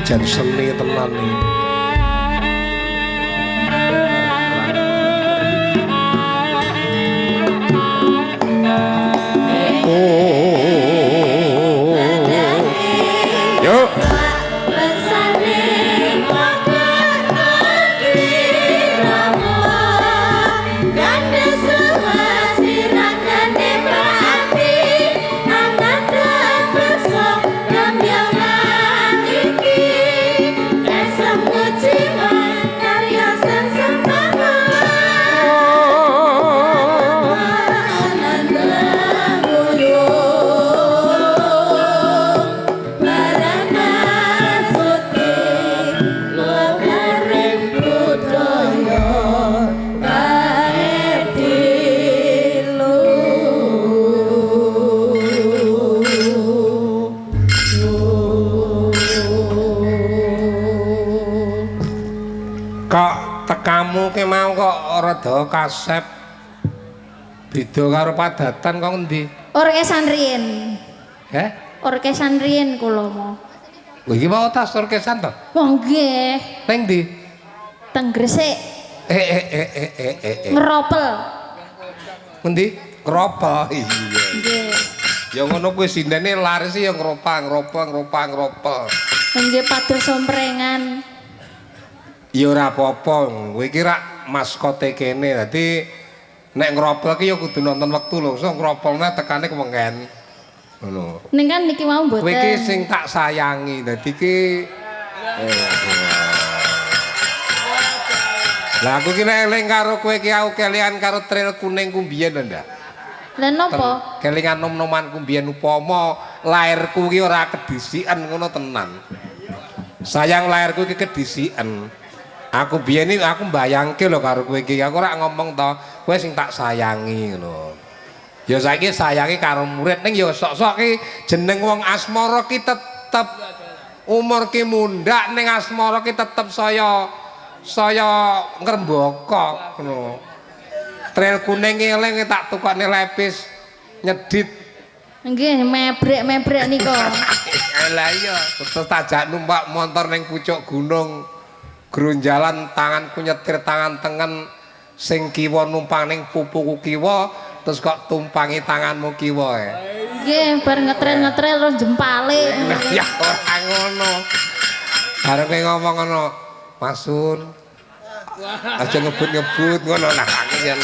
jan seni tenan nih. Yuk. Kamu ke mau kok rada kasep beda karo padatan kok endi? Orkesan riyen. Heh? Orkesan riyen kula mau. Lho iki mau tas orkesan to? Oh nggih. Ning ndi? Teng Gresik. Ngeropel. Ngendi? Kropel. Iya. Nggih. Ya ngono kuwi sindene laris ya ngropang. Nggih pados somprengan. Ya ora apa-apa, kowe iki rak maskote kene. Dadi nek ngropel ki ya kudu nonton wektu lho. So ngropelne tekane kewengen. Ngono. Ning kan niki mau mboten. Kowe iki sing tak sayangi. Dadi ki Lah aku ki eling karo kowe ki aku kelian karo tril kuning ku mbiyen lho ndak. Lah napa? Kelingan nom-nomanku mbiyen upama lairku ki ora kedisiken ngono tenan. Sayang lairku ki kedisiken. Aku biyen iki aku mbayangke lho karo kowe iki. Aku ora ngomong to, kowe sing tak sayangi ngono. Ya saiki sayangi karo murid ning ya sok-sok ki jeneng wong asmara ki tetep umur ki mundhak ning asmara ki tetep saya ngrembaka ngono. Tril kuning eling tak tukane lepis nyedit. Nggih mebrek nika. Lah iya, terus tajak numpak motor ning pucuk gunung. Grunjalan tanganku nyetir tangan tengen sing kiwa numpang ning pupuku kiwa terus kok tumpangi tanganmu kiwa Nggih, bar ngetril terus jempale. Ya ora ngono. Bareng kowe ngomong ngono, Masun. Aja ngebut-ngebut ngono lah yen.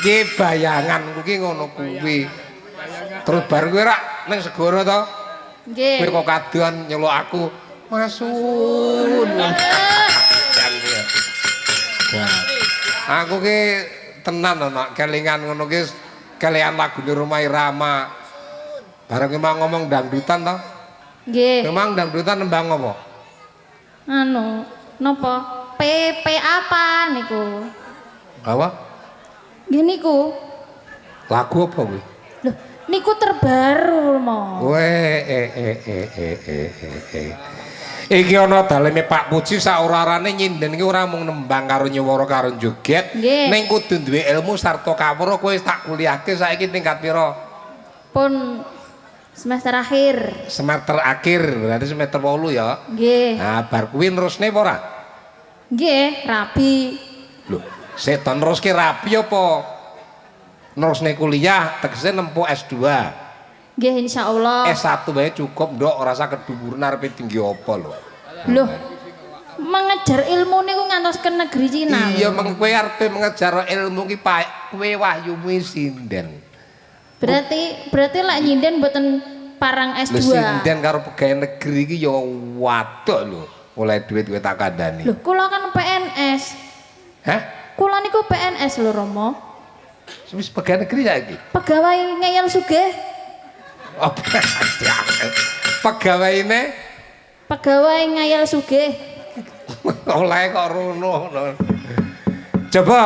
Iki bayanganku ki ngono kuwi. Terus bar kowe rak ning segara to? Nggih. Kowe kok kadoan nyeluk aku Masun. Aku ki tenan ana kelingan ngono ki kalian lagune Roma Irama. Bareng ki mau ngomong dangdutan to? Nggih. Memang dangdutan nembang apa? Anu, napa? PP apa niku? Apa? Nggih niku. Lagu apa kuwi? Loh, niku terbaru mo. Iki ana daleme Pak Puji sak ora-orane nyinden iki ora mung nembang karo nyuwara karo joget, ning kudu duwe ilmu sarta kawruh. Kowe tak kuliahke saiki tingkat pira? Pun semester akhir. Semester akhir, berarti semester 8 ya. Nggih. Nah, bar kuwi nerusne apa ora? Nggih, rapi. Lho, seton neruske rapi apa? Nerusne kuliah tegese nempuh S2. Nggih insyaallah. S1 bae cukup, Nduk, ora usah kedhuwuran arepe tinggi apa lho. Loh. Mengejar ilmu niku ngantos ke negeri Cina. Iya, meng kowe arepe mengejar ilmu ki kowe wahyumu sinden. Berarti lek nyinden mboten parang S2. Lho sinden karo pegawai negeri ki ya wadok lho. Oleh duit kowe tak kandhani. Lho, kula kan PNS. Hah? Kula niku PNS lho, Romo. Wis pegawai negeri saiki. Pegawai ngeyel sugih. Oh, pegawai ngayal sugih. Oleh kok rono. Coba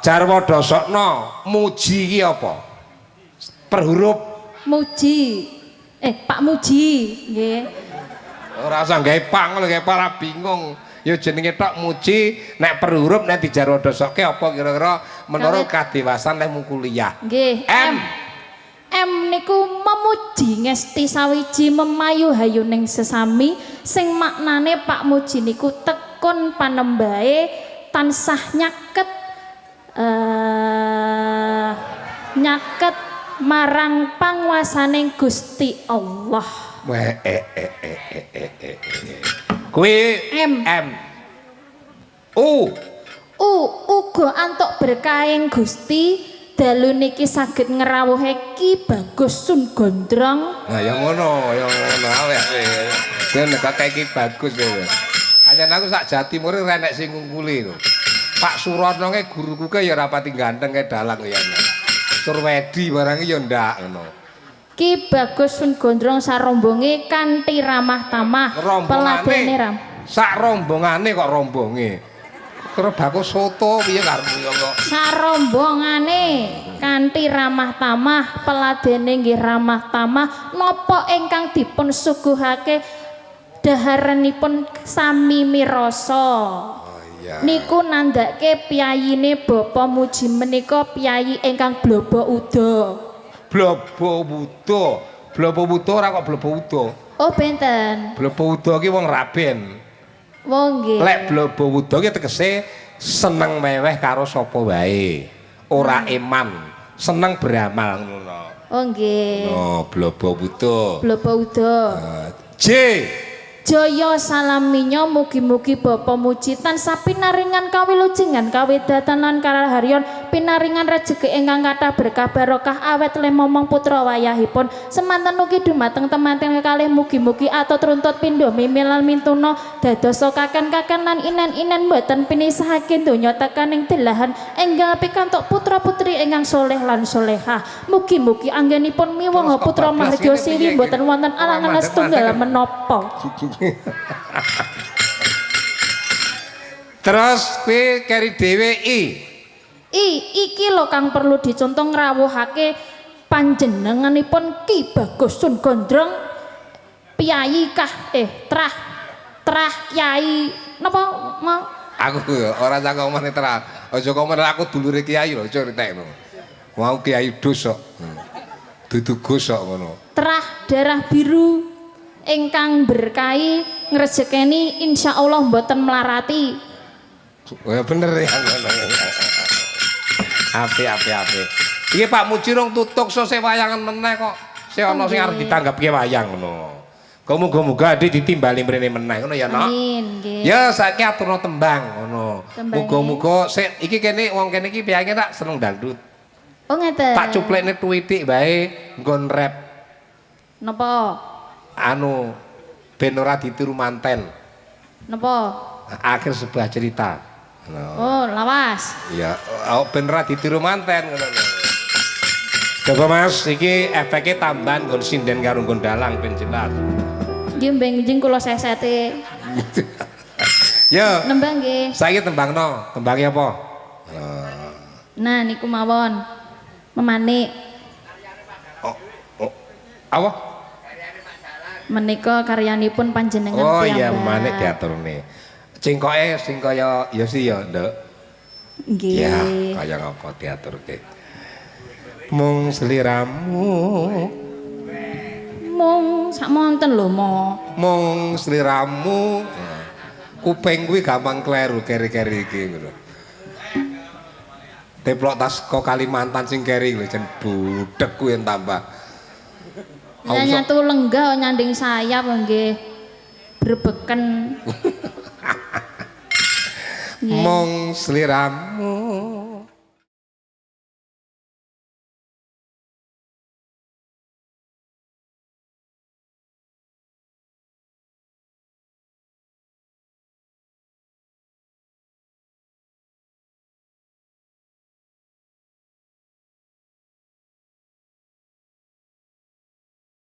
jarwo dosokno muji ki apa? Per huruf Muji. Pak Muji, nggih. Ora usah gawe pang lho, gawe para bingung. Ya jenenge tok muji, nek per huruf nek dijarwo dosoke apa kira-kira menurut kadewasan lek mung kuliah. Nggih. M niku Muji ngesti sawiji memayu hayuning sesami sing maknane Pak Muji niku tekun panembahe tansah nyaket marang panguwasaning Gusti Allah. Kuwi M. Uga antuk berkahing Gusti dalu niki saged ngrawuhe Ki Bagus Sun Gondrong. Nah, yang ngono aweh. Sen nek Ki Bagus kowe. Anjen aku sak Jatimur renek sing ngungkuli lho. Pak Surono ke guruku ke ya rapati ganteng ke dalang ya. Surwedi barang ya ndak ngono. Ki Bagus Sun Gondrong sarombonge kanthi ramah tamah peladene ram. Sak rombongane kok rombonge. Karo bagus soto piye karepmu ya kok. Sarombongane kanthi ramah tamah peladene nggih ramah tamah napa ingkang dipun suguhake daharenipun sami mirasa. Niku nandhake piyayine Bapa Muji menika piyayi ingkang Blobo Uda. Blobo Uda ora kok Blobo Uda. Oh benten. Blobo Uda ki wong Raben. Wong nggih. Lek Blobo Uda ki tegese seneng meweh karo sapa wae. Ora eman, seneng beramal ngono. Oh nggih. Oh, Blobo Uda. Blobo Uda. J. Jaya salaminyo mugi-mugi Bapa Muji tansah pinaringan kawilujengan kawedatan lan karaharyan pinaringan rejeki ingkang kathah berkah barokah awet lemomong putra wayahipun semanten ugi dumateng temanten kekalih mugi-mugi atut runtut pindho mimilan mintuna dadosa kaken-kaken lan inen-inen boten pinisahaken donya tekaning delahan enggal pikantuk putra-putri ingkang soleh lan solehah mugi-mugi anggenipun miwangha putra maharja siwi boten wonten alangan setunggal menapa. Terus kuwi keri dhewe iki lho kang perlu dicontoh ngrawuhake panjenenganipun Ki Bagus Sun Gondrong piyayi trah kyai napa mau aku ora tak omone terang aja komen aku dulure kiai lho aja ritekno mau kiai dos kok dudu Gus kok ngono trah darah biru ingkang berkahi ngrejekeni insyaallah mboten melarati. Oh ya bener ya. Api. Iki Pak Muji rong tutuk so wayangan meneh kok. Se ana sing arep ditanggapke wayang ngono. Kok muga-muga ade ditimbali mrene meneh ngono ya, Nok. Amin, nggih. Ya saiki aturno tembang ngono. Muga-muga sik iki kene wong kene iki piye tak seneng dangdut. Oh ngeten. Tak cuplekne tweetik bae nggon rap. Napa? Anu ben ora ditiru manten. Napa? Akhir sebuah cerita. Oh, lawas. Iya, ben ora ditiru manten ngono. Coba Mas, iki efeke tambahan nggon sinden karo nggon dalang ben jelas. Nggih benjing kula sesete. Ya. Nembang nggih. Saiki tembangno, tembange apa? Nah niku mawon. Memanik. Apa? Menika karyanipun panjenengan Oh piyambak. iya, manik diaturne. Cingkoke sing kaya ya sih ya, Nduk. Nggih. Ya, kaya ngapa diaturke. Mung sliramu. Mung sakmonten lho, Mo. Mung sliramu. Kuping kuwi gampang kleru keri-keri iki ngono. Teplok tas kok Kalimantan sing keri lho jen budhek kuwi tambah. Nyatu lenggah nyanding sayap nggih. Brebeken. Mong sliramu